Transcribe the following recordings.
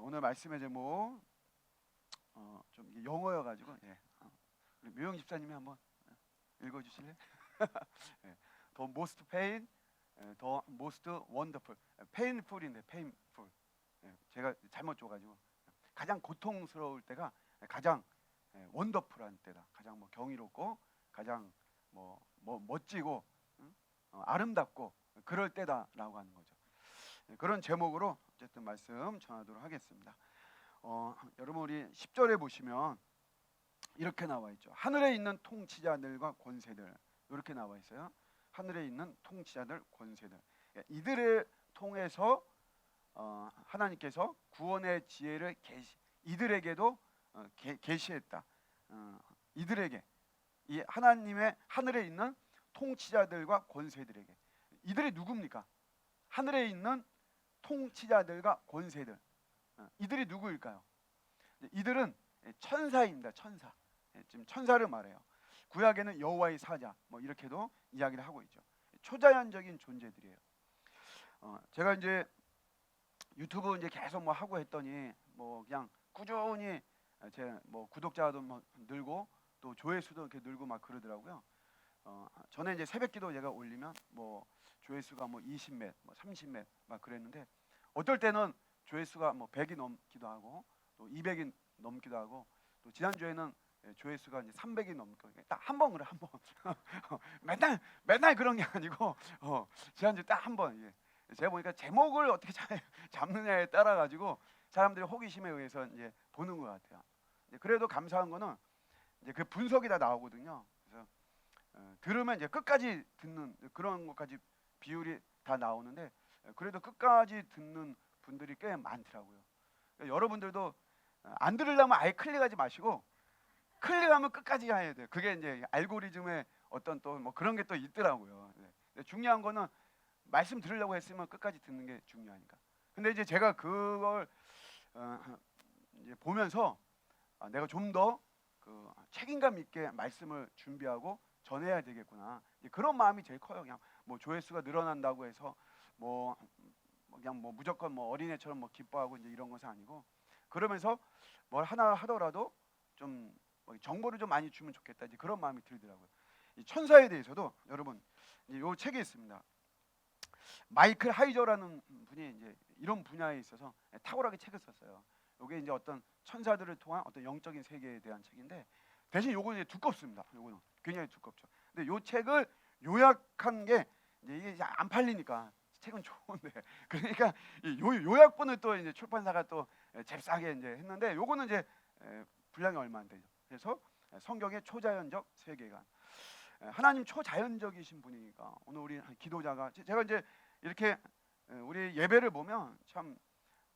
오늘 말씀의 제목 좀 영어여가지고 우리 묘영 집사님이 한번 읽어주실래? 예, The most pain, the most wonderful. painful인데 painful. 제가 잘못 줘가지고 가장 고통스러울 때가 가장 원더풀한 때다. 가장 뭐 경이롭고 가장 뭐 멋지고 아름답고 그럴 때다라고 하는 거죠. 그런 제목으로 어쨌든 말씀 전하도록 하겠습니다. 여러분 우리 10절에 보시면 이렇게 나와 있죠. 하늘에 있는 통치자들과 권세들, 이렇게 나와 있어요. 하늘에 있는 통치자들, 권세들, 이들을 통해서 하나님께서 구원의 지혜를 이들에게도 계시했다. 이들에게, 이 하나님의 하늘에 있는 통치자들과 권세들에게. 이들이 누굽니까? 하늘에 있는 통치자들과 권세들, 이들이 누구일까요? 이들은 천사입니다. 천사. 지금 천사를 말해요. 구약에는 여호와의 사자, 뭐 이렇게도 이야기를 하고 있죠. 초자연적인 존재들이에요. 제가 이제 유튜브 이제 계속 뭐 하고 했더니 뭐 그냥 꾸준히 제 뭐 구독자도 뭐 늘고 또 조회수도 이렇게 늘고 막 그러더라고요. 전에 이제 새벽기도 제가 올리면 뭐 조회수가 뭐 20몇, 뭐 30몇 막 그랬는데 어떨 때는 조회수가 뭐 100이 넘기도 하고 또 200이 넘기도 하고 또 지난주에는 조회수가 이제 300이 넘고 딱 한 번 그래 한 번. 맨날 그런 게 아니고 지난주 딱 한 번. 제가 보니까 제목을 어떻게 잘 잡느냐에 따라 가지고 사람들이 호기심에 의해서 이제 보는 것 같아요. 그래도 감사한 거는 이제 그 분석이 다 나오거든요. 그래서 들으면 이제 끝까지 듣는 그런 것까지 비율이 다 나오는데 그래도 끝까지 듣는 분들이 꽤 많더라고요. 그러니까 여러분들도 안 들으려면 아예 클릭하지 마시고 클릭하면 끝까지 해야 돼요. 그게 이제 알고리즘의 어떤 또 뭐 그런 게 또 있더라고요. 중요한 거는 말씀 들으려고 했으면 끝까지 듣는 게 중요하니까. 근데 이제 제가 그걸 이제 보면서 내가 좀 더 그 책임감 있게 말씀을 준비하고 전해야 되겠구나. 그런 마음이 제일 커요. 그냥 뭐 조회수가 늘어난다고 해서 뭐 그냥 뭐 무조건 뭐 어린애처럼 뭐 기뻐하고 이제 이런 것은 아니고, 그러면서 뭘 하나 하더라도 좀 정보를 좀 많이 주면 좋겠다. 이제 그런 마음이 들더라고요. 이 천사에 대해서도 여러분 이제 요 책에 있습니다. 마이클 하이저라는 분이 이제 이런 분야에 있어서 탁월하게 책을 썼어요. 이게 이제 어떤 천사들을 통한 어떤 영적인 세계에 대한 책인데 대신 요거는 두껍습니다. 요거는 굉장히 두껍죠. 근데 요 책을 요약한 게 이제 이게 안 팔리니까 책은 좋은데 그러니까 이 요약본을 또 이제 출판사가 또 잽싸게 이제 했는데 요거는 이제 분량이 얼마 안 되죠. 그래서 성경의 초자연적 세계관, 하나님 초자연적이신 분이니까 오늘 우리 기도자가 제가 이제 이렇게 우리 예배를 보면 참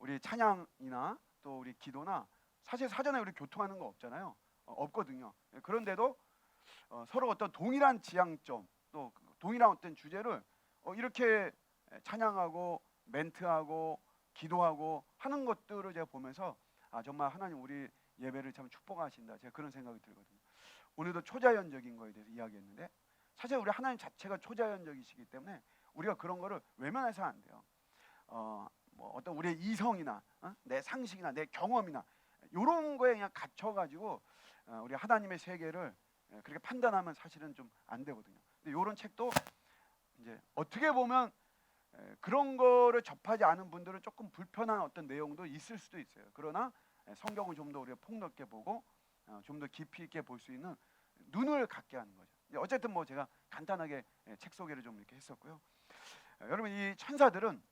우리 찬양이나 또 우리 기도나 사실 사전에 우리 교통하는 거 없잖아요. 없거든요. 그런데도 서로 어떤 동일한 지향점 또 동일한 어떤 주제를 이렇게 찬양하고 멘트하고 기도하고 하는 것들을 제가 보면서 정말 하나님 우리 예배를 참 축복하신다, 제가 그런 생각이 들거든요. 오늘도 초자연적인 거에 대해서 이야기했는데 사실 우리 하나님 자체가 초자연적이시기 때문에 우리가 그런 거를 외면해서 안 돼요. 뭐 어떤 우리의 이성이나 내 상식이나 내 경험이나 이런 거에 그냥 갇혀가지고 우리 하나님의 세계를 그렇게 판단하면 사실은 좀 안 되거든요. 근데 이런 책도 이제 어떻게 보면 그런 거를 접하지 않은 분들은 조금 불편한 어떤 내용도 있을 수도 있어요. 그러나 성경을 좀 더 우리가 폭넓게 보고 좀 더 깊이 있게 볼 수 있는 눈을 갖게 하는 거죠. 어쨌든 뭐 제가 간단하게 책 소개를 좀 이렇게 했었고요. 여러분 이 천사들은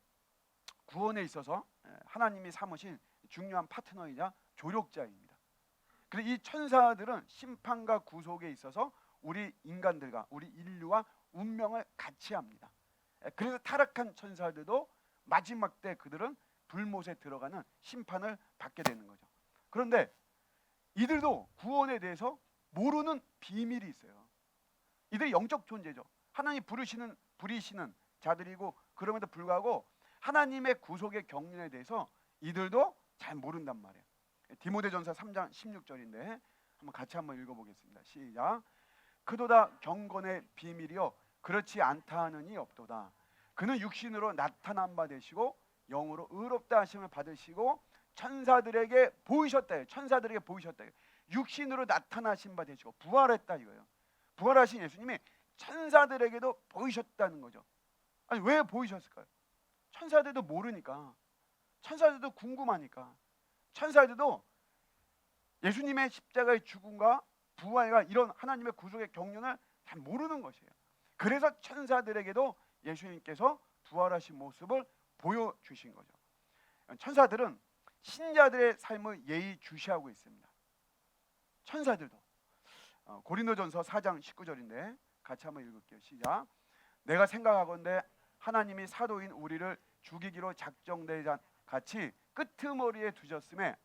구원에 있어서 하나님이 삼으신 중요한 파트너이자 조력자입니다. 그리고 이 천사들은 심판과 구속에 있어서 우리 인간들과 우리 인류와 운명을 같이 합니다. 그래서 타락한 천사들도 마지막 때 그들은 불못에 들어가는 심판을 받게 되는 거죠. 그런데 이들도 구원에 대해서 모르는 비밀이 있어요. 이들이 영적 존재죠. 하나님 부리시는 자들이고 그럼에도 불구하고 하나님의 구속의 경륜에 대해서 이들도 잘 모른단 말이에요. 디모데전서 3장 16절인데 같이 한번 읽어보겠습니다. 시작. 그도다 경건의 비밀이요 그렇지 않다 하는 이 없도다. 그는 육신으로 나타난 바 되시고 영으로 의롭다 하심을 받으시고 천사들에게 보이셨다. 천사들에게 보이셨다. 육신으로 나타나신 바 되시고 부활했다 이거예요. 부활하신 예수님이 천사들에게도 보이셨다는 거죠. 아니 왜 보이셨을까요? 천사들도 모르니까, 천사들도 궁금하니까, 천사들도 예수님의 십자가의 죽음과 부활과 이런 하나님의 구속의 경륜을 잘 모르는 것이에요. 그래서 천사들에게도 예수님께서 부활하신 모습을 보여주신 거죠. 천사들은 신자들의 삶을 예의주시하고 있습니다. 천사들도. 고린도전서 4장 19절인데 같이 한번 읽을게요. 시작. 내가 생각하건대 하나님이 사도인 우리를 죽이기로 작정되자 같이 끄트머리에 두셨음에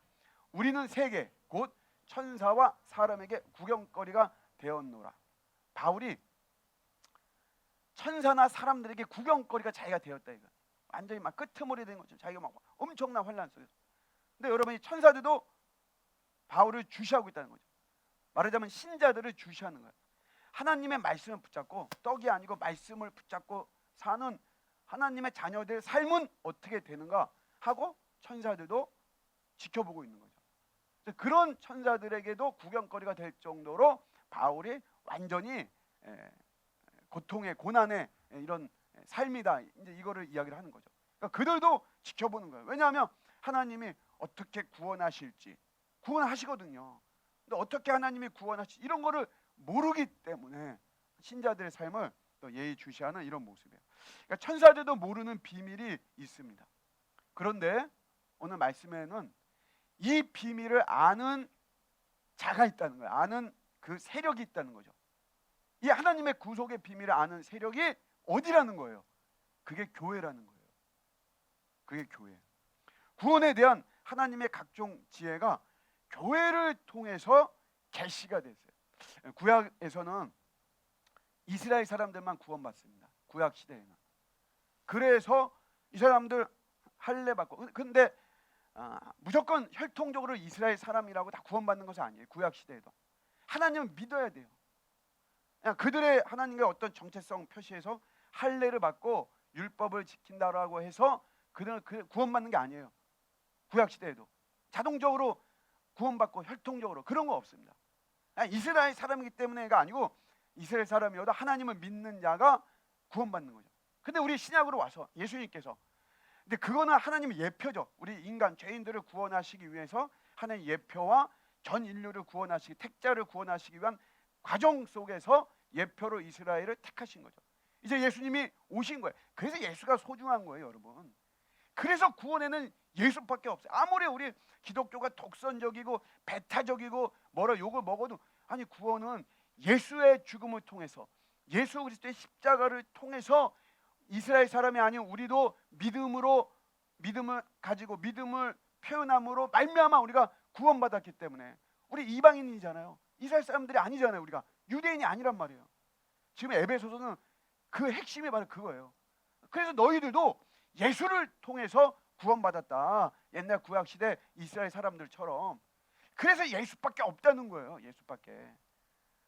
우리는 세계 곧 천사와 사람에게 구경거리가 되었노라. 바울이 천사나 사람들에게 구경거리가 자기가 되었다 이거. 완전히 막 끄트머리 된 거죠. 자기가 막 엄청난 환란 속에서. 근데 여러분이 천사들도 바울을 주시하고 있다는 거죠. 말하자면 신자들을 주시하는 거예요. 하나님의 말씀을 붙잡고, 떡이 아니고 말씀을 붙잡고 사는 하나님의 자녀들의 삶은 어떻게 되는가 하고 천사들도 지켜보고 있는 거죠. 그런 천사들에게도 구경거리가 될 정도로 바울이 완전히 고통의 고난의 이런 삶이다. 이제 이거를 이야기를 하는 거죠. 그러니까 그들도 지켜보는 거예요. 왜냐하면 하나님이 어떻게 구원하실지 구원하시거든요. 근데 어떻게 하나님이 구원하실지 이런 거를 모르기 때문에 신자들의 삶을 또 예의주시하는 이런 모습이에요. 그러니까 천사들도 모르는 비밀이 있습니다. 그런데 오늘 말씀에는 이 비밀을 아는 자가 있다는 거예요. 아는 그 세력이 있다는 거죠. 이 하나님의 구속의 비밀을 아는 세력이 어디라는 거예요? 그게 교회라는 거예요. 그게 교회. 구원에 대한 하나님의 각종 지혜가 교회를 통해서 계시가 됐어요. 구약에서는 이스라엘 사람들만 구원받습니다. 구약 시대에는. 그래서 이 사람들 할례 받고, 근데 무조건 혈통적으로 이스라엘 사람이라고 다 구원받는 것은 아니에요. 구약 시대에도 하나님을 믿어야 돼요. 그냥 그들의 하나님의 어떤 정체성 표시에서 할례를 받고 율법을 지킨다라고 해서 그들은 구원받는 게 아니에요. 구약 시대에도 자동적으로 구원받고 혈통적으로 그런 거 없습니다. 이스라엘 사람이기 때문에가 아니고 이스라엘 사람이어도 하나님을 믿는 자가 구원받는 거죠. 근데 우리 신약으로 와서 예수님께서, 근데 그거는 하나님의 예표죠. 우리 인간 죄인들을 구원하시기 위해서 하나님의 예표와 전 인류를 구원하시기, 택자를 구원하시기 위한 과정 속에서 예표로 이스라엘을 택하신 거죠. 이제 예수님이 오신 거예요. 그래서 예수가 소중한 거예요, 여러분. 그래서 구원에는 예수밖에 없어요. 아무리 우리 기독교가 독선적이고 배타적이고 뭐라 욕을 먹어도, 아니 구원은 예수의 죽음을 통해서, 예수 그리스도의 십자가를 통해서 이스라엘 사람이 아닌 우리도 믿음을 가지고 믿음을 표현함으로 말미암아 우리가 구원받았기 때문에, 우리 이방인이잖아요. 이스라엘 사람들이 아니잖아요. 우리가 유대인이 아니란 말이에요. 지금 에베소서는 그 핵심이 바로 그거예요. 그래서 너희들도 예수를 통해서 구원받았다. 옛날 구약 시대 이스라엘 사람들처럼. 그래서 예수밖에 없다는 거예요. 예수밖에.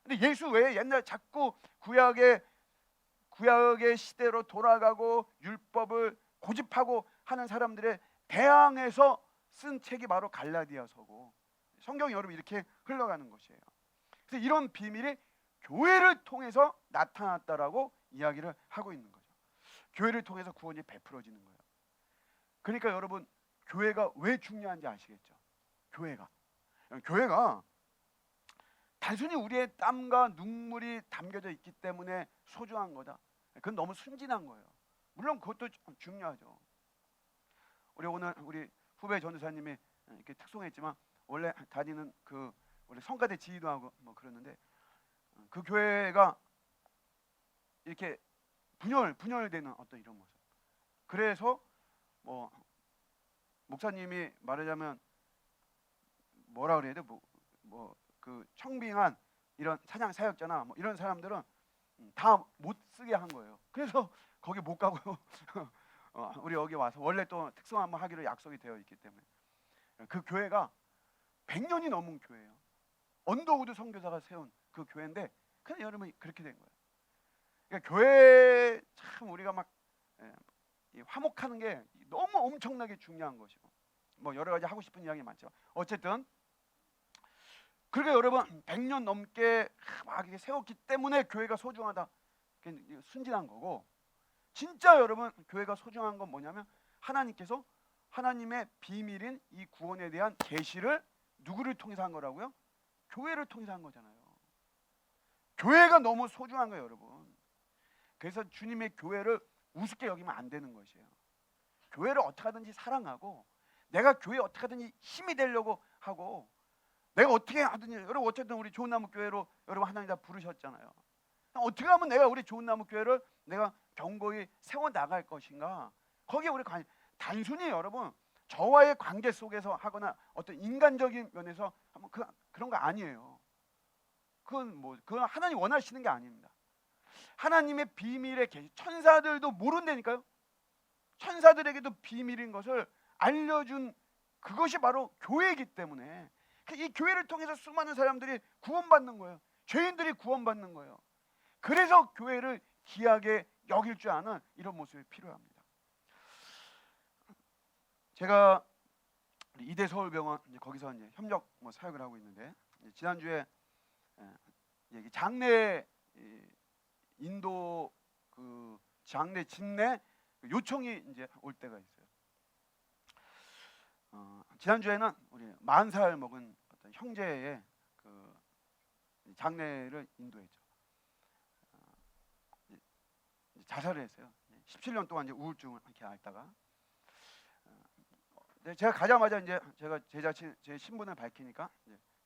근데 예수 외에 옛날 자꾸 구약의 시대로 돌아가고 율법을 고집하고 하는 사람들의 대항해서 쓴 책이 바로 갈라디아서고, 성경이 여러분 이렇게 흘러가는 것이에요. 그래서 이런 비밀이 교회를 통해서 나타났다라고 이야기를 하고 있는 거죠. 교회를 통해서 구원이 베풀어지는 거예요. 그러니까 여러분, 교회가 왜 중요한지 아시겠죠? 교회가 단순히 우리의 땀과 눈물이 담겨져 있기 때문에 소중한 거다. 그건 너무 순진한 거예요. 물론 그것도 중요하죠. 오늘 우리 후배 전도사님이 이렇게 특송했지만 원래 다니는 그 원래 성가대 지휘도 하고 뭐 그러는데, 그 교회가 이렇게 분열되는 어떤 이런 모습. 그래서 뭐 목사님이 말하자면 뭐라 그래야 돼? 뭐 그 청빙한 이런 찬양 사역자나 뭐 이런 사람들은 다 못 쓰게 한 거예요. 그래서 거기 못 가고 우리 여기 와서 원래 또 특성 한번 하기로 약속이 되어 있기 때문에, 그 교회가 100년이 넘은 교회예요. 언더우드 선교사가 세운 그 교회인데, 그냥 여러분이 그렇게 된 거예요. 그러니까 교회 참 우리가 막 화목하는 게 너무 엄청나게 중요한 것이고, 뭐 여러 가지 하고 싶은 이야기 많죠. 어쨌든 그러니까 여러분 100년 넘게 막 이렇게 세웠기 때문에 교회가 소중하다. 그게 순진한 거고, 진짜 여러분 교회가 소중한 건 뭐냐면 하나님께서 하나님의 비밀인 이 구원에 대한 계시를 누구를 통해서 한 거라고요? 교회를 통해서 한 거잖아요. 교회가 너무 소중한 거예요, 여러분. 그래서 주님의 교회를 우습게 여기면 안 되는 것이에요. 교회를 어떻게 하든지 사랑하고, 내가 교회에 어떻게 하든지 힘이 되려고 하고, 내가 어떻게 하든지, 여러분 어쨌든 우리 좋은 나무 교회로 여러분 하나님 다 부르셨잖아요. 어떻게 하면 내가 우리 좋은 나무 교회를 내가 견고히 세워 나갈 것인가? 거기에 우리 단순히 여러분 저와의 관계 속에서 하거나 어떤 인간적인 면에서 한번 그런 거 아니에요. 그건 하나님 원하시는 게 아닙니다. 하나님의 비밀의 계시, 천사들도 모른다니까요. 천사들에게도 비밀인 것을 알려준 그것이 바로 교회이기 때문에 이 교회를 통해서 수많은 사람들이 구원받는 거예요. 죄인들이 구원받는 거예요. 그래서 교회를 귀하게 여길 줄 아는 이런 모습이 필요합니다. 제가 이대 서울병원 거기서 이제 협력 사역을 하고 있는데, 지난주에 장례 인도 그 장례 진례 요청이 이제 올 때가 있어요. 지난주에는 우리 40살 먹은 어떤 형제의 그 장례를 인도했죠. 자살을 했어요. 17년 동안 이제 우울증을 이렇게 앓다가, 제가 가자마자 이제 제가 제 신분을 밝히니까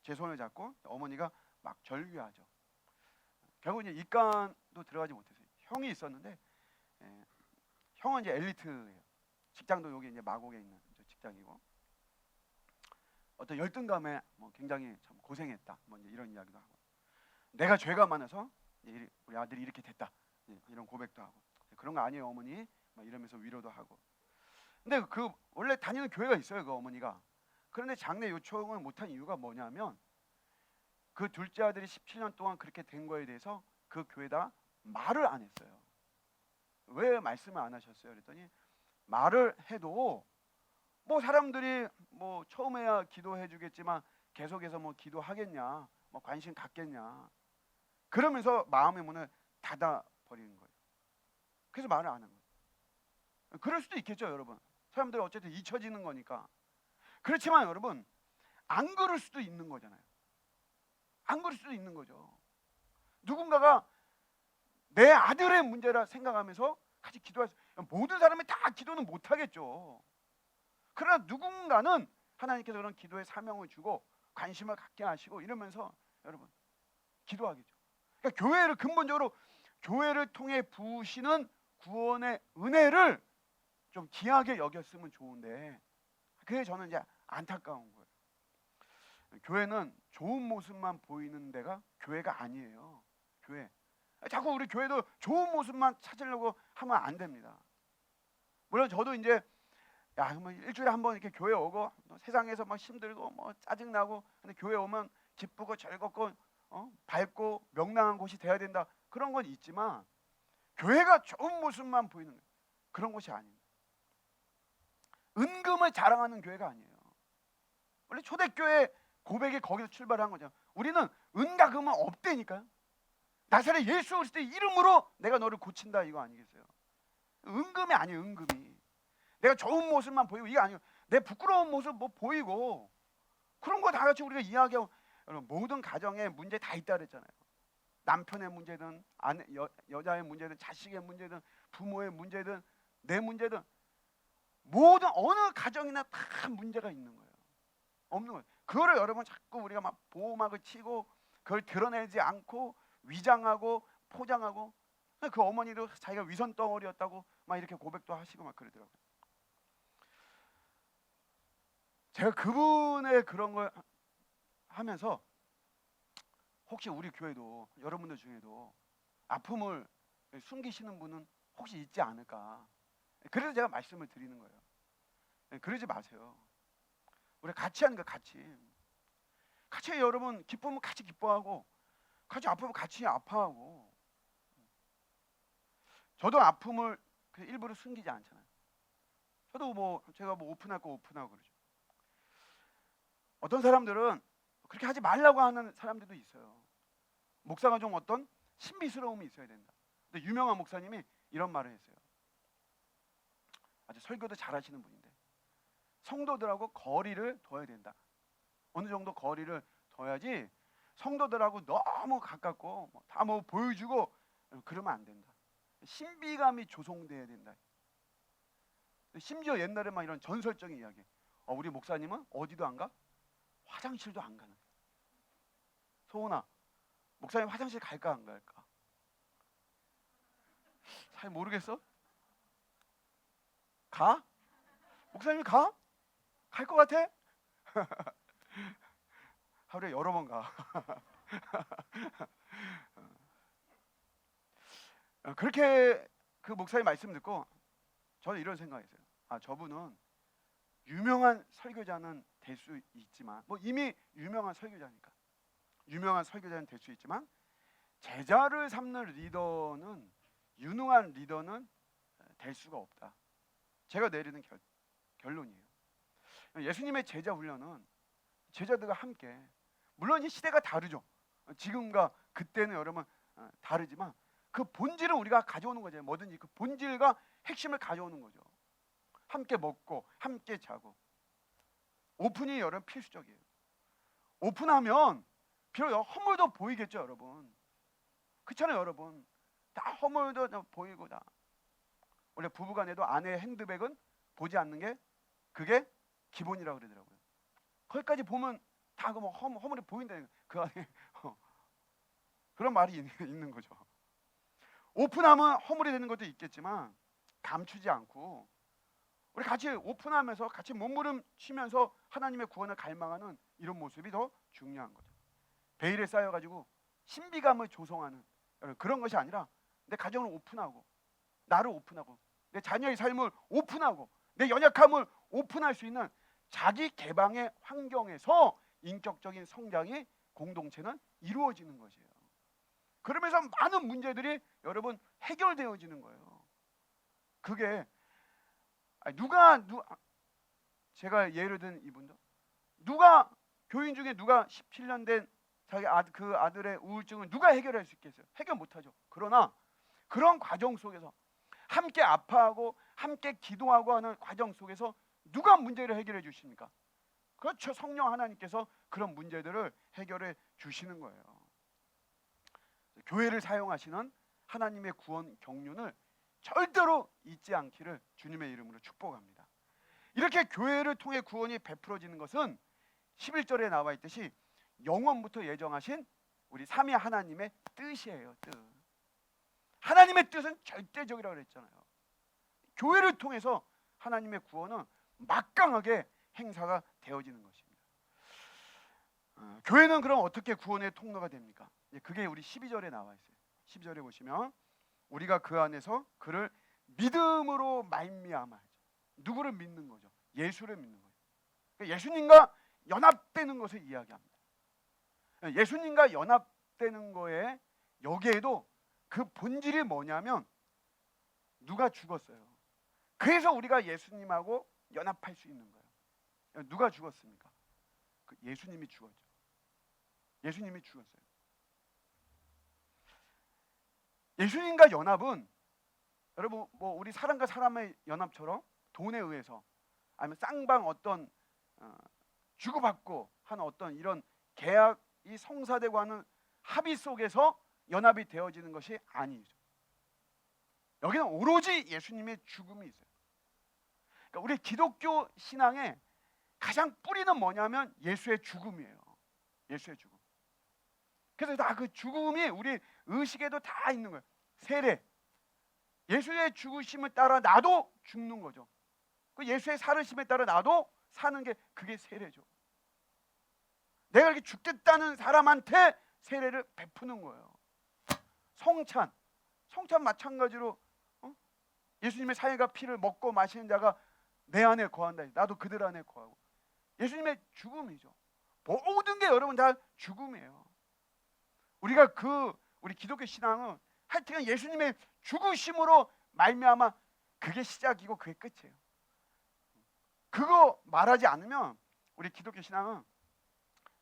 제 손을 잡고 어머니가 막 절규하죠. 결국 이제 입간도 들어가지 못했어요. 형이 있었는데, 형은 이제 엘리트예요. 직장도 여기 이제 마곡에 있는 직장이고, 어떤 열등감에 뭐 굉장히 참 고생했다. 뭐 이제 이런 이야기도 하고, 내가 죄가 많아서 우리 아들이 이렇게 됐다. 이런 고백도 하고, 그런 거 아니에요 어머니. 막 이러면서 위로도 하고. 근데 그 원래 다니는 교회가 있어요 그 어머니가. 그런데 장례 요청을 못한 이유가 뭐냐면, 그 둘째 아들이 17년 동안 그렇게 된 거에 대해서 그 교회다 말을 안 했어요. 왜 말씀을 안 하셨어요? 그랬더니 말을 해도 뭐 사람들이 뭐 처음에야 기도해 주겠지만 계속해서 뭐 기도하겠냐, 뭐 관심 갖겠냐, 그러면서 마음의 문을 닫아 버리는 거예요. 그래서 말을 안 한 거예요. 그럴 수도 있겠죠 여러분. 사람들이 어쨌든 잊혀지는 거니까. 그렇지만 여러분 안 그럴 수도 있는 거잖아요. 안 그럴 수도 있는 거죠. 누군가가 내 아들의 문제라 생각하면서 같이 기도할 수, 모든 사람이 다 기도는 못 하겠죠. 그러나 누군가는 하나님께서 그런 기도의 사명을 주고 관심을 갖게 하시고 이러면서 여러분 기도하겠죠. 그러니까 교회를 근본적으로 교회를 통해 부으시는 구원의 은혜를 좀 귀하게 여겼으면 좋은데, 그게 저는 이제 안타까운 거예요. 교회는 좋은 모습만 보이는 데가 교회가 아니에요. 교회. 자꾸 우리 교회도 좋은 모습만 찾으려고 하면 안 됩니다. 물론 저도 이제 뭐 일주일에 한 번 이렇게 교회 오고 세상에서 막 힘들고 뭐 짜증 나고, 근데 교회 오면 기쁘고 즐겁고 밝고 명랑한 곳이 돼야 된다, 그런 건 있지만 교회가 좋은 모습만 보이는 그런 곳이 아닙니다. 은금을 자랑하는 교회가 아니에요. 원래 초대교회 고백이 거기서 출발한 거죠. 우리는 은과 금은 없대니까요. 나사렛 예수 그리스도의 이름으로 내가 너를 고친다, 이거 아니겠어요? 은금이 아니에요. 은금이 내가 좋은 모습만 보이고 이게 아니에요. 내 부끄러운 모습 뭐 보이고 그런 거 다 같이 우리가 이야기하고, 모든 가정에 문제 다 있다 그랬잖아요. 남편의 문제든 여자의 문제든 자식의 문제든 부모의 문제든 내 문제든 모든 어느 가정이나 다 문제가 있는 거예요. 없는 거예요. 그거를 여러분 자꾸 우리가 막 보호막을 치고 그걸 드러내지 않고 위장하고 포장하고, 그 어머니도 자기가 위선 덩어리였다고 막 이렇게 고백도 하시고 막 그러더라고요. 제가 그분의 그런 걸 하면서 혹시 우리 교회도 여러분들 중에도 아픔을 숨기시는 분은 혹시 있지 않을까, 그래서 제가 말씀을 드리는 거예요. 그러지 마세요. 우리 같이 하는 거, 같이 여러분 기쁘면 같이 기뻐하고 같이 아프면 같이 아파하고. 저도 아픔을 일부러 숨기지 않잖아요. 저도 뭐 제가 뭐 오픈할 거 오픈하고 그러죠. 어떤 사람들은 그렇게 하지 말라고 하는 사람들도 있어요. 목사가 좀 어떤 신비스러움이 있어야 된다. 근데 유명한 목사님이 이런 말을 했어요. 아주 설교도 잘하시는 분인데, 성도들하고 거리를 둬야 된다. 어느 정도 거리를 둬야지 성도들하고 너무 가깝고 다 뭐 보여주고 그러면 안 된다. 신비감이 조성돼야 된다. 심지어 옛날에 막 이런 전설적인 이야기. 우리 목사님은 어디도 안 가? 화장실도 안 가는. 소은아, 목사님 화장실 갈까 안 갈까? 잘 모르겠어? 가? 목사님이 가? 갈 것 같아? 하루에 여러 번 가. 그렇게 그 목사님 말씀 듣고 저는 이런 생각했어요. 저분은 유명한 설교자는 될 수 있지만, 이미 유명한 설교자니까 유명한 설교자는 될 수 있지만, 제자를 삼는 리더는, 유능한 리더는 될 수가 없다. 제가 내리는 결론이에요. 예수님의 제자 훈련은 제자들과 함께, 물론 이 시대가 다르죠. 지금과 그때는 여러분 다르지만 그 본질은 우리가 가져오는 거죠. 뭐든지 그 본질과 핵심을 가져오는 거죠. 함께 먹고 함께 자고. 오픈이 여러분 필수적이에요. 오픈하면 비록 허물도 보이겠죠, 여러분. 그렇잖아요, 여러분. 다 허물도 보이고 다. 원래 부부간에도 아내의 핸드백은 보지 않는 게 그게 기본이라고 그러더라고요. 거기까지 보면 다 그 허물이 보인다는 그 안에 그런 말이 있는 거죠. 오픈하면 허물이 되는 것도 있겠지만 감추지 않고 우리 같이 오픈하면서 같이 몸부림치면서 하나님의 구원을 갈망하는 이런 모습이 더 중요한 거죠. 베일에 쌓여가지고 신비감을 조성하는 그런 것이 아니라 내 가정을 오픈하고, 나를 오픈하고, 내 자녀의 삶을 오픈하고, 내 연약함을 오픈할 수 있는 자기 개방의 환경에서 인격적인 성장이, 공동체는 이루어지는 것이에요. 그러면서 많은 문제들이 여러분 해결되어지는 거예요. 그게 제가 예를 든 이분도, 교인 중에 누가 17년 된 자기 그 아들의 우울증을 누가 해결할 수 있겠어요? 해결 못하죠. 그러나 그런 과정 속에서 함께 아파하고 함께 기도하고 하는 과정 속에서 누가 문제를 해결해 주십니까? 그렇죠. 성령 하나님께서 그런 문제들을 해결해 주시는 거예요. 교회를 사용하시는 하나님의 구원 경륜을 절대로 잊지 않기를 주님의 이름으로 축복합니다. 이렇게 교회를 통해 구원이 베풀어지는 것은 11절에 나와 있듯이 영원부터 예정하신 우리 삼위 하나님의 뜻이에요. 뜻. 하나님의 뜻은 절대적이라고 그랬잖아요. 교회를 통해서 하나님의 구원은 막강하게 행사가 되어지는 것입니다. 교회는 그럼 어떻게 구원의 통로가 됩니까? 그게 우리 12절에 나와 있어요. 12절에 보시면 우리가 그 안에서 그를 믿음으로 말미암아, 누구를 믿는 거죠? 예수를 믿는 거죠. 그러니까 예수님과 연합되는 것을 이야기합니다. 예수님과 연합되는 거에 여기에도 그 본질이 뭐냐면 누가 죽었어요. 그래서 우리가 예수님하고 연합할 수 있는 거예요. 누가 죽었습니까? 예수님이 죽었죠. 예수님이 죽었어요. 예수님과 연합은 여러분 우리 사람과 사람의 연합처럼 돈에 의해서 아니면 쌍방 어떤 주고받고 하는 어떤 이런 계약이 성사되고 하는 합의 속에서 연합이 되어지는 것이 아니죠. 여기는 오로지 예수님의 죽음이 있어요. 그러니까 우리 기독교 신앙의 가장 뿌리는 뭐냐면 예수의 죽음이에요. 예수의 죽음. 그래서 다 그 죽음이 우리 의식에도 다 있는 거예요. 세례. 예수의 죽으심을 따라 나도 죽는 거죠. 그 예수의 살으심에 따라 나도 사는 게 그게 세례죠. 내가 이렇게 죽겠다는 사람한테 세례를 베푸는 거예요. 성찬 마찬가지로 예수님의 살과 피를 먹고 마시는 자가 내 안에 거한다. 나도 그들 안에 거하고. 예수님의 죽음이죠. 모든 게 여러분 다 죽음이에요. 우리가 우리 기독교 신앙은 하여튼 예수님의 죽으심으로 말미암아 그게 시작이고 그게 끝이에요. 그거 말하지 않으면 우리 기독교 신앙은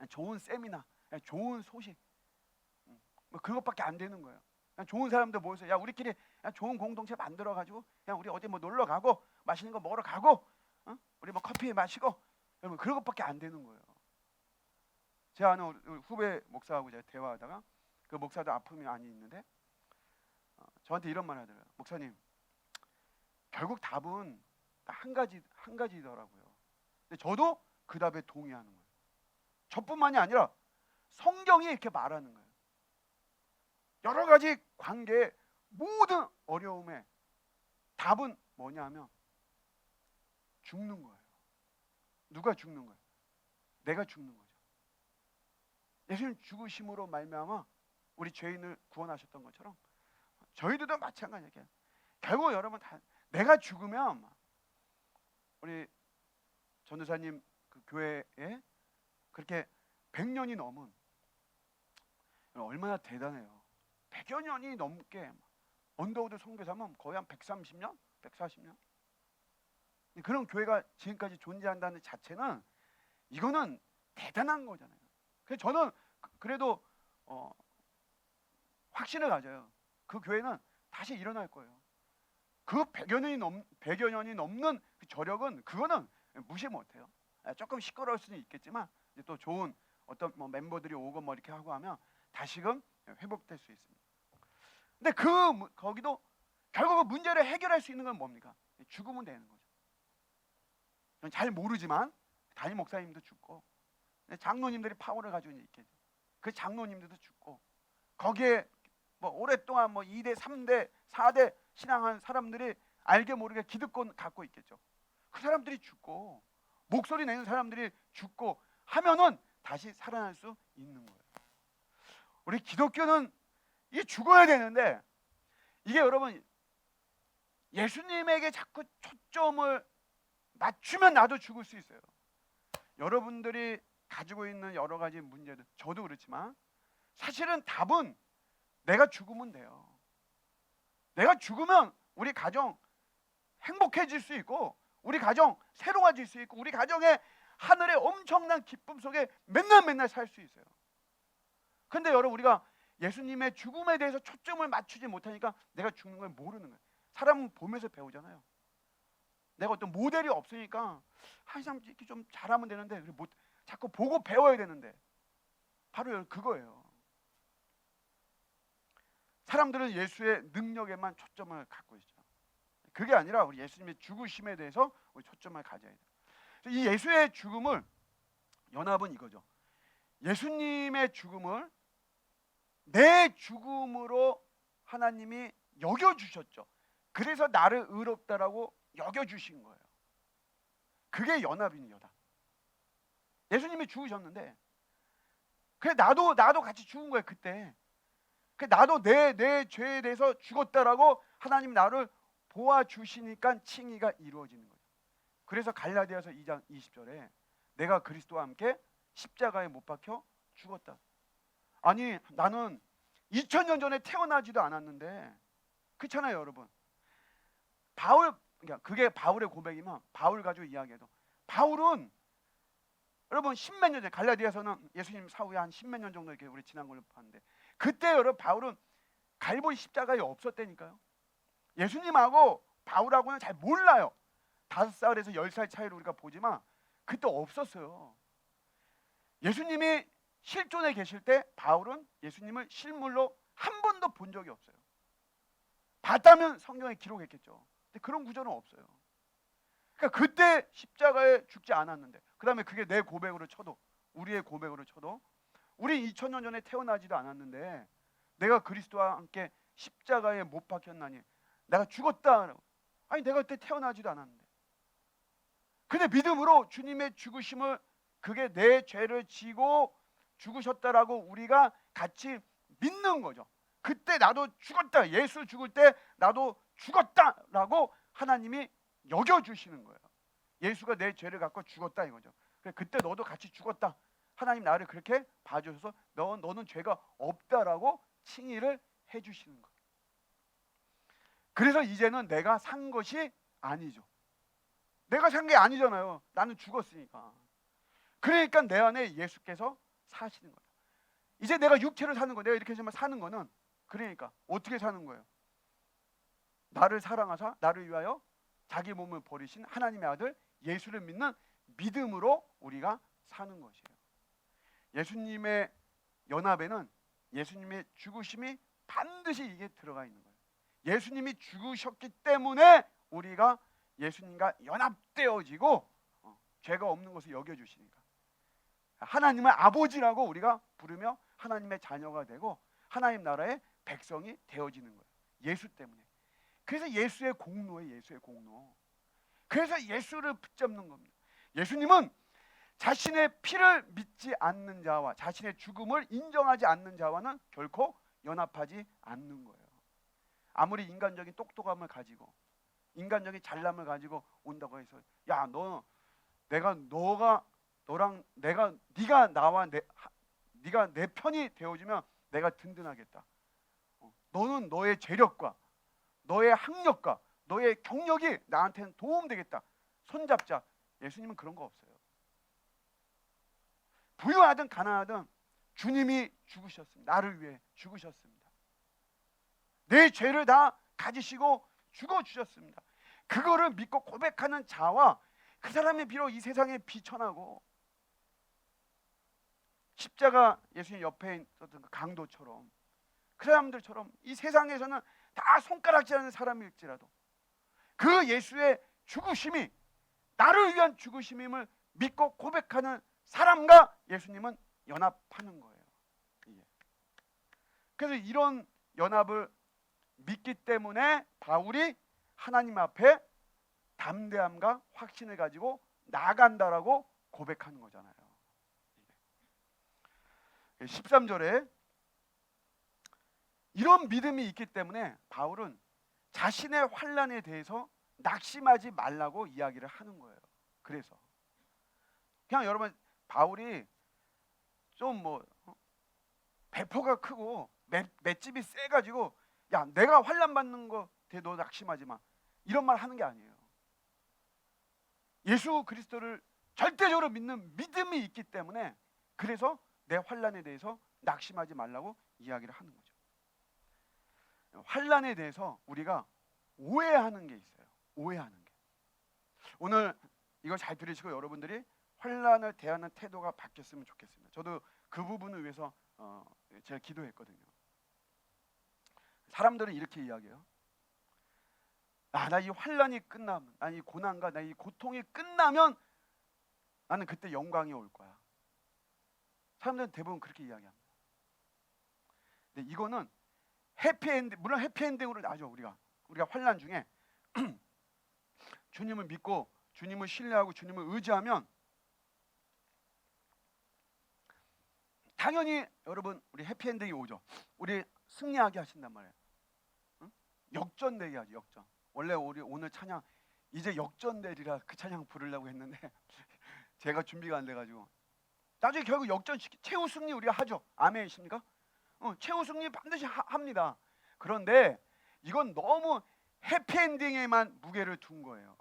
좋은 세미나, 좋은 소식, 뭐 그것밖에 안 되는 거예요. 그냥 좋은 사람들 모여서 야 우리끼리 그냥 좋은 공동체 만들어 가지고 그냥 우리 어디 뭐 놀러 가고 맛있는 거 먹으러 가고, 우리 뭐 커피 마시고, 여러분 그런 것밖에 안 되는 거예요. 제 아는 우리 후배 목사하고 제가 대화하다가 그 목사도 아픔이 많이 있는데 저한테 이런 말 하더라고요. 목사님, 결국 답은 한 가지더라고요. 근데 저도 그 답에 동의하는 거예요. 저뿐만이 아니라 성경이 이렇게 말하는 거예요. 여러 가지 관계의 모든 어려움에 답은 뭐냐면 죽는 거예요. 누가 죽는 거예요? 내가 죽는 거죠. 예수님 죽으심으로 말미암아 우리 죄인을 구원하셨던 것처럼 저희들도 마찬가지예요. 결국 여러분 다 내가 죽으면, 우리 전도사님 그 교회에 그렇게 100년이 넘은, 얼마나 대단해요. 100여 년이 넘게 언더우드 선교사면 거의 한 130년, 140년. 그런 교회가 지금까지 존재한다는 자체는 이거는 대단한 거잖아요. 그래서 저는 그래도 확신을 가져요. 그 교회는 다시 일어날 거예요. 그 100여 년이 넘는 그 저력은, 그거는 무시 못해요. 조금 시끄러울 수는 있겠지만 이제 또 좋은 어떤 뭐 멤버들이 오고 뭐 이렇게 하고 하면 다시금 회복될 수 있습니다. 근데 거기도 결국 문제를 해결할 수 있는 건 뭡니까? 죽으면 되는 거죠. 저는 잘 모르지만 담임 목사님도 죽고 장로님들이 파워를 가지고 있겠죠. 그 장로님들도 죽고, 거기에 뭐 오랫동안 뭐 2대, 3대, 4대 신앙한 사람들이 알게 모르게 기득권 갖고 있겠죠. 그 사람들이 죽고 목소리 내는 사람들이 죽고 하면은 다시 살아날 수 있는 거예요. 우리 기독교는 이 죽어야 되는데, 이게 여러분 예수님에게 자꾸 초점을 맞추면 나도 죽을 수 있어요. 여러분들이 가지고 있는 여러 가지 문제들, 저도 그렇지만 사실은 답은 내가 죽으면 돼요. 내가 죽으면 우리 가정 행복해질 수 있고, 우리 가정 새로워질 수 있고, 우리 가정의 하늘의 엄청난 기쁨 속에 맨날 살 수 있어요. 근데 여러분, 우리가 예수님의 죽음에 대해서 초점을 맞추지 못하니까 내가 죽는 걸 모르는 거예요. 사람은 보면서 배우잖아요. 내가 어떤 모델이 없으니까 한 사람 이렇게 좀 잘하면 되는데 자꾸 보고 배워야 되는데, 바로 그거예요. 사람들은 예수의 능력에만 초점을 갖고 있죠. 그게 아니라 우리 예수님의 죽으심에 대해서 우리 초점을 가져야 돼요. 이 예수의 죽음을, 연합은 이거죠. 예수님의 죽음을 내 죽음으로 하나님이 여겨주셨죠. 그래서 나를 의롭다라고 여겨주신 거예요. 그게 연합인 여다. 예수님이 죽으셨는데, 그래 나도 같이 죽은 거예요. 그때 나도 내 죄에 대해서 죽었다라고 하나님 나를 보아주시니까 칭의가 이루어지는 거예요. 그래서 갈라디아서 2장 20절에 내가 그리스도와 함께 십자가에 못 박혀 죽었다. 아니 나는 2000년 전에 태어나지도 않았는데, 그렇잖아요 여러분. 그러니까 그게 바울의 고백이면 바울 가지고 이야기해도, 바울은 여러분 십몇 년 전에, 갈라디아서는 예수님 사후에 한 십몇 년 정도 이렇게 우리 지난 걸로 봤는데, 그때 여러분 바울은 갈보리 십자가에 없었다니까요. 예수님하고 바울하고는 잘 몰라요. 5살에서 10살 차이로 우리가 보지만 그때 없었어요. 예수님이 실존에 계실 때 바울은 예수님을 실물로 한 번도 본 적이 없어요. 봤다면 성경에 기록했겠죠. 근데 그런 구조는 없어요. 그러니까 그때 십자가에 죽지 않았는데, 그 다음에 그게 내 고백으로 쳐도, 우리의 고백으로 쳐도, 우리 2000년 전에 태어나지도 않았는데 내가 그리스도와 함께 십자가에 못 박혔나니 내가 죽었다. 아니 내가 그때 태어나지도 않았는데. 근데 믿음으로 주님의 죽으심을, 그게 내 죄를 지고 죽으셨다라고 우리가 같이 믿는 거죠. 그때 나도 죽었다, 예수 죽을 때 나도 죽었다라고 하나님이 여겨주시는 거예요. 예수가 내 죄를 갖고 죽었다 이거죠. 그때 너도 같이 죽었다. 하나님 나를 그렇게 봐주셔서 너는 죄가 없다라고 칭의를 해주시는 거예요. 그래서 이제는 내가 산 것이 아니죠. 내가 산 게 아니잖아요. 나는 죽었으니까. 그러니까 내 안에 예수께서 사시는 거예요. 이제 내가 육체로 사는 거, 내가 이렇게 정말 사는 거는, 그러니까 어떻게 사는 거예요? 나를 사랑하사 나를 위하여 자기 몸을 버리신 하나님의 아들 예수를 믿는 믿음으로 우리가 사는 것이에요. 예수님의 연합에는 예수님의 죽으심이 반드시 이게 들어가 있는 거예요. 예수님이 죽으셨기 때문에 우리가 예수님과 연합되어지고 죄가 없는 것을 여겨주시니까 하나님을 아버지라고 우리가 부르며 하나님의 자녀가 되고 하나님 나라의 백성이 되어지는 거예요. 예수 때문에. 그래서 예수의 공로예요. 예수의 공로. 그래서 예수를 붙잡는 겁니다. 예수님은 자신의 피를 믿지 않는 자와 자신의 죽음을 인정하지 않는 자와는 결코 연합하지 않는 거예요. 아무리 인간적인 똑똑함을 가지고 인간적인 잘남을 가지고 온다고 해서 야, 네가 나와 네가 내 편이 되어주면 내가 든든하겠다. 너는 너의 재력과 너의 학력과 너의 경력이 나한테는 도움되겠다. 손잡자. 예수님은 그런 거 없어요. 부유하든 가난하든 주님이 죽으셨습니다. 나를 위해 죽으셨습니다. 내 죄를 다 가지시고 죽어주셨습니다. 그거를 믿고 고백하는 자와 그 사람이 비록 이 세상에 비천하고 십자가 예수님 옆에 있었던 그 강도처럼 그 사람들처럼 이 세상에서는 다 손가락질하는 사람일지라도 그 예수의 죽으심이 나를 위한 죽으심임을 믿고 고백하는 사람과 예수님은 연합하는 거예요. 그래서 이런 연합을 믿기 때문에 바울이 하나님 앞에 담대함과 확신을 가지고 나간다라고 고백하는 거잖아요. 13절에 이런 믿음이 있기 때문에 바울은 자신의 환난에 대해서 낙심하지 말라고 이야기를 하는 거예요. 그래서 그냥 여러분 바울이 좀 배포가 크고 맷집이 세가지고 야 내가 환난 받는 거 대 너 낙심하지 마 이런 말 하는 게 아니에요. 예수 그리스도를 절대적으로 믿는 믿음이 있기 때문에 그래서 내 환난에 대해서 낙심하지 말라고 이야기를 하는 거죠. 환난에 대해서 우리가 오해하는 게 있어요. 오해하는 게. 오늘 이걸 잘 들으시고 여러분들이 환난을 대하는 태도가 바뀌었으면 좋겠습니다. 저도 그 부분을 위해서 제가 기도했거든요. 사람들은 이렇게 이야기해요. 나 이 환난이 끝나면, 나 이 고난과 나 이 고통이 끝나면 나는 그때 영광이 올 거야. 사람들은 대부분 그렇게 이야기합니다. 근데 이거는 해피엔딩, 물론 해피엔딩으로 나죠. 우리가 환난 중에 주님을 믿고 주님을 신뢰하고 주님을 의지하면 당연히 여러분 우리 해피엔딩이 오죠. 우리 승리하게 하신단 말이에요. 응? 역전되게 하죠. 역전. 원래 우리 오늘 찬양 이제 역전되리라 그 찬양 부르려고 했는데 제가 준비가 안 돼가지고 나중에 결국 역전시키 최후 승리 우리가 하죠. 아멘이십니까? 최후 승리 반드시 합니다. 그런데 이건 너무 해피엔딩에만 무게를 둔 거예요.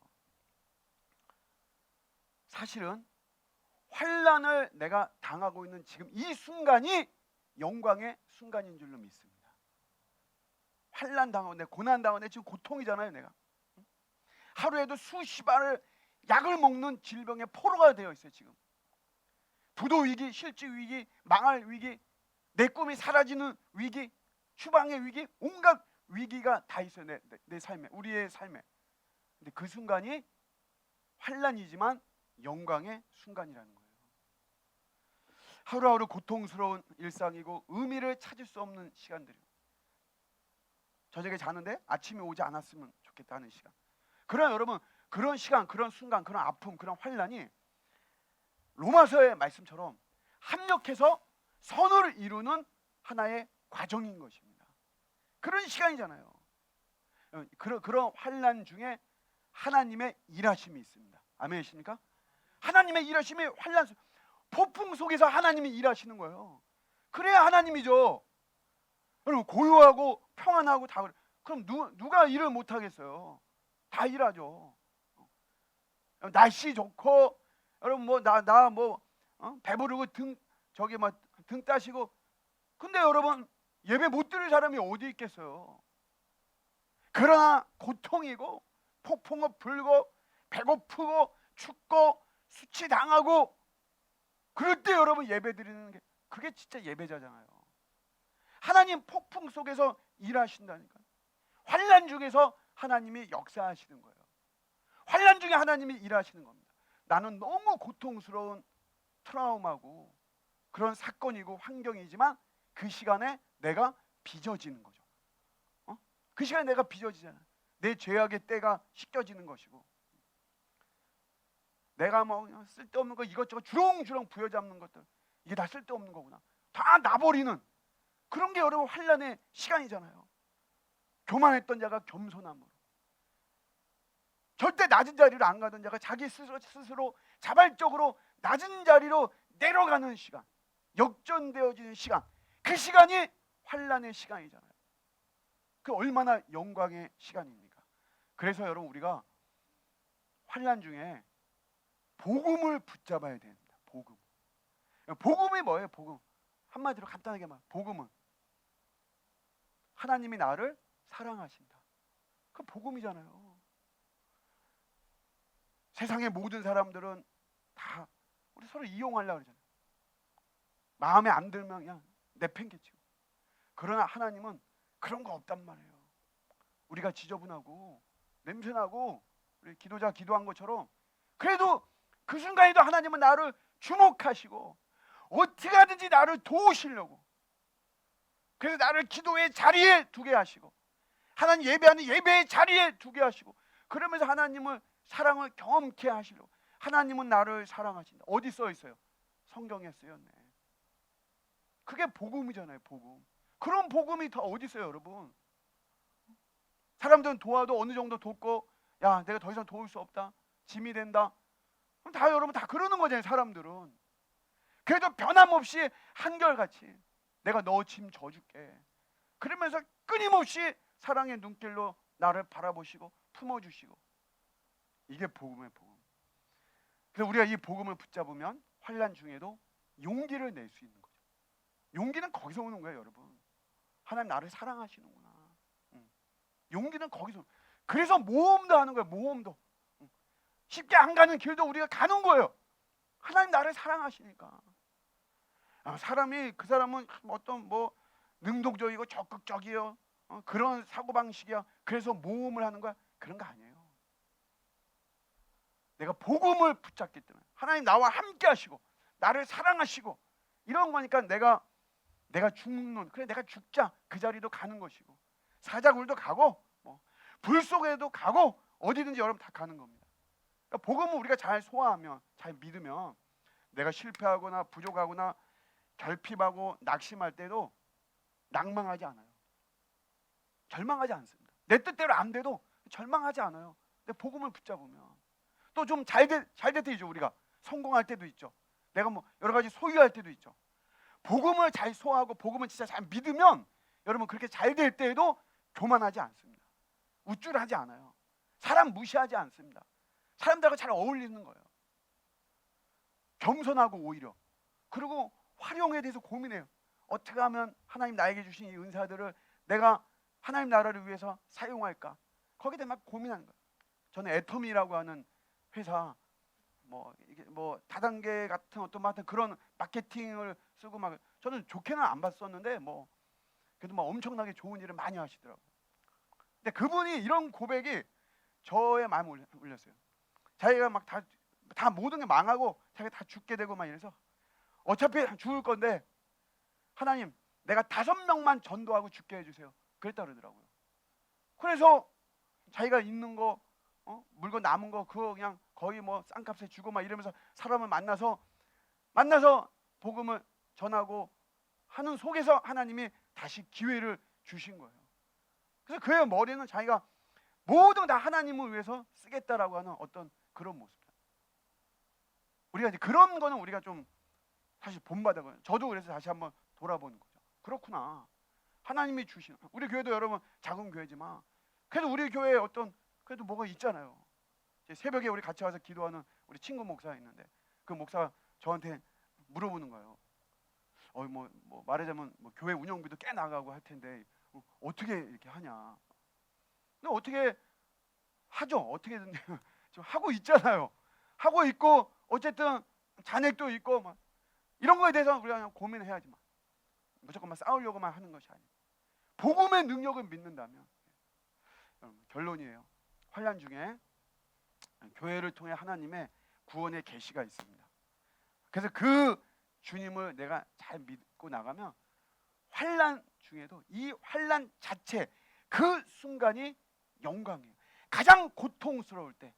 사실은 환난을 내가 당하고 있는 지금 이 순간이 영광의 순간인 줄로 믿습니다. 환난 당하고 내 고난 당하고 내 지금 고통이잖아요. 내가 하루에도 수십 알을 약을 먹는 질병의 포로가 되어 있어요. 지금 부도 위기, 실직 위기, 망할 위기, 내 꿈이 사라지는 위기, 추방의 위기, 온갖 위기가 다 있어요. 내 삶에, 우리의 삶에. 근데 그 순간이 환난이지만 영광의 순간이라는 거예요. 하루하루 고통스러운 일상이고 의미를 찾을 수 없는 시간들이에요. 저녁에 자는데 아침이 오지 않았으면 좋겠다 하는 시간. 그러나 여러분 그런 시간, 그런 순간, 그런 아픔, 그런 환난이 로마서의 말씀처럼 합력해서 선을 이루는 하나의 과정인 것입니다. 그런 시간이잖아요. 그런 환난 중에 하나님의 일하심이 있습니다. 아멘이십니까? 하나님의 일하심이 환난 폭풍 속에서 하나님이 일하시는 거예요. 그래야 하나님이죠. 여러분 고요하고 평안하고 다 그럼 누가 일을 못 하겠어요? 다 일하죠. 날씨 좋고 여러분 배부르고 저기 막 등 따시고. 근데 여러분 예배 못 드릴 사람이 어디 있겠어요? 그러나 고통이고 폭풍은 불고 배고프고 춥고 수치당하고 그럴 때 여러분 예배 드리는 게 그게 진짜 예배자잖아요. 하나님 폭풍 속에서 일하신다니까요. 환난 중에서 하나님이 역사하시는 거예요. 환난 중에 하나님이 일하시는 겁니다. 나는 너무 고통스러운 트라우마고 그런 사건이고 환경이지만 그 시간에 내가 빚어지는 거죠. 그 시간에 내가 빚어지잖아요. 내 죄악의 때가 씻겨지는 것이고 내가 뭐 그냥 쓸데없는 거 이것저것 주렁주렁 부여잡는 것들 이게 다 쓸데없는 거구나. 다 놔버리는 그런 게 여러분 환난의 시간이잖아요. 교만했던 자가 겸손함으로 절대 낮은 자리로 안 가던 자가 자기 스스로 자발적으로 낮은 자리로 내려가는 시간, 역전되어지는 시간, 그 시간이 환난의 시간이잖아요. 그 얼마나 영광의 시간입니까? 그래서 여러분 우리가 환난 중에 복음을 붙잡아야 됩니다. 복음이 뭐예요? 복음 한마디로 간단하게 말 복음은 하나님이 나를 사랑하신다. 그 복음이잖아요. 세상의 모든 사람들은 다 우리 서로 이용하려고 그러잖아요. 마음에 안 들면 그냥 내팽개치고. 그러나 하나님은 그런 거 없단 말이에요. 우리가 지저분하고 냄새나고 우리 기도자 기도한 것처럼 그래도 그 순간에도 하나님은 나를 주목하시고 어떻게 하든지 나를 도우시려고 그래서 나를 기도의 자리에 두게 하시고 하나님 예배하는 예배의 자리에 두게 하시고 그러면서 하나님을 사랑을 경험케 하시려고 하나님은 나를 사랑하신다. 어디 써 있어요? 성경에 쓰였네. 그게 복음이잖아요. 복음. 그런 복음이 더 어디 있어요 여러분? 사람들은 도와도 어느 정도 돕고 야 내가 더 이상 도울 수 없다 짐이 된다 그럼 다 여러분 다 그러는 거잖아요. 사람들은 그래도 변함없이 한결같이 내가 너 짐 져줄게 그러면서 끊임없이 사랑의 눈길로 나를 바라보시고 품어주시고 이게 복음의 복음. 그래서 우리가 이 복음을 붙잡으면 환난 중에도 용기를 낼 수 있는 거죠. 용기는 거기서 오는 거예요 여러분. 하나님 나를 사랑하시는구나. 용기는 거기서. 그래서 모험도 하는 거예요. 모험도. 쉽게 안 가는 길도 우리가 가는 거예요. 하나님 나를 사랑하시니까. 사람이 그 사람은 어떤 뭐 능동적이고 적극적이요. 그런 사고방식이야. 그래서 모험을 하는 거야. 그런 거 아니에요. 내가 복음을 붙잡기 때문에 하나님 나와 함께 하시고 나를 사랑하시고 이런 거니까 내가 죽는 그래 내가 죽자 그 자리도 가는 것이고 사자굴도 가고 불 속에도 가고 어디든지 여러분 다 가는 겁니다. 그러니까 복음은 우리가 잘 소화하면 잘 믿으면 내가 실패하거나 부족하거나 결핍하고 낙심할 때도 낭망하지 않아요. 절망하지 않습니다. 내 뜻대로 안 돼도 절망하지 않아요. 근데 복음을 붙잡으면 또 좀 잘 될 때 있죠. 우리가 성공할 때도 있죠. 내가 뭐 여러 가지 소유할 때도 있죠. 복음을 잘 소화하고 복음을 진짜 잘 믿으면 여러분 그렇게 잘 될 때에도 교만하지 않습니다. 우쭐하지 않아요. 사람 무시하지 않습니다. 사람들하고 잘 어울리는 거예요. 겸손하고 오히려 그리고 활용에 대해서 고민해요. 어떻게 하면 하나님 나에게 주신 이 은사들을 내가 하나님 나라를 위해서 사용할까? 거기에 대해 막 고민하는 거예요. 저는 애터미라고 하는 회사 이게 다단계 같은 어떤 그런 마케팅을 쓰고 막 저는 좋게는 안 봤었는데 그래도 엄청나게 좋은 일을 많이 하시더라고요. 근데 그분이 이런 고백이 저의 마음을 울렸어요. 자기가 막 다 모든 게 망하고 자기가 다 죽게 되고 막 이래서 어차피 죽을 건데 하나님 내가 5명만 전도하고 죽게 해주세요. 그랬다 그러더라고요. 그래서 자기가 있는 거 물건 남은 거 그거 그냥 거의 싼값에 주고 막 이러면서 사람을 만나서 복음을 전하고 하는 속에서 하나님이 다시 기회를 주신 거예요. 그래서 그의 머리는 자기가 모든 다 하나님을 위해서 쓰겠다라고 하는 어떤 그런 모습. 우리가 이제 그런 거는 우리가 좀 사실 본받아요. 저도 그래서 다시 한번 돌아보는 거죠. 그렇구나. 하나님이 주시는 우리 교회도 여러분 작은 교회지만 그래도 우리 교회에 어떤 그래도 뭐가 있잖아요. 새벽에 우리 같이 와서 기도하는 우리 친구 목사 있는데 그 목사가 저한테 물어보는 거예요. 뭐 말하자면 뭐 교회 운영비도 꽤 나가고 할 텐데 어떻게 이렇게 하냐. 근데 어떻게 하죠. 어떻게든 지금 하고 있잖아요. 하고 있고 어쨌든 잔액도 있고 막 이런 거에 대해서 우리가 그냥 고민해야지 막 무조건 막 싸우려고만 하는 것이 아니에요. 복음의 능력을 믿는다면 여러분, 결론이에요. 환난 중에 교회를 통해 하나님의 구원의 계시가 있습니다. 그래서 그 주님을 내가 잘 믿고 나가면 환난 중에도 이 환난 자체 그 순간이 영광이에요. 가장 고통스러울 때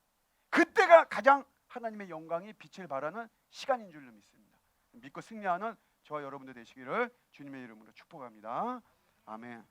그때가 가장 하나님의 영광이 빛을 발하는 시간인 줄로 믿습니다. 믿고 승리하는 저와 여러분들 되시기를 주님의 이름으로 축복합니다. 아멘.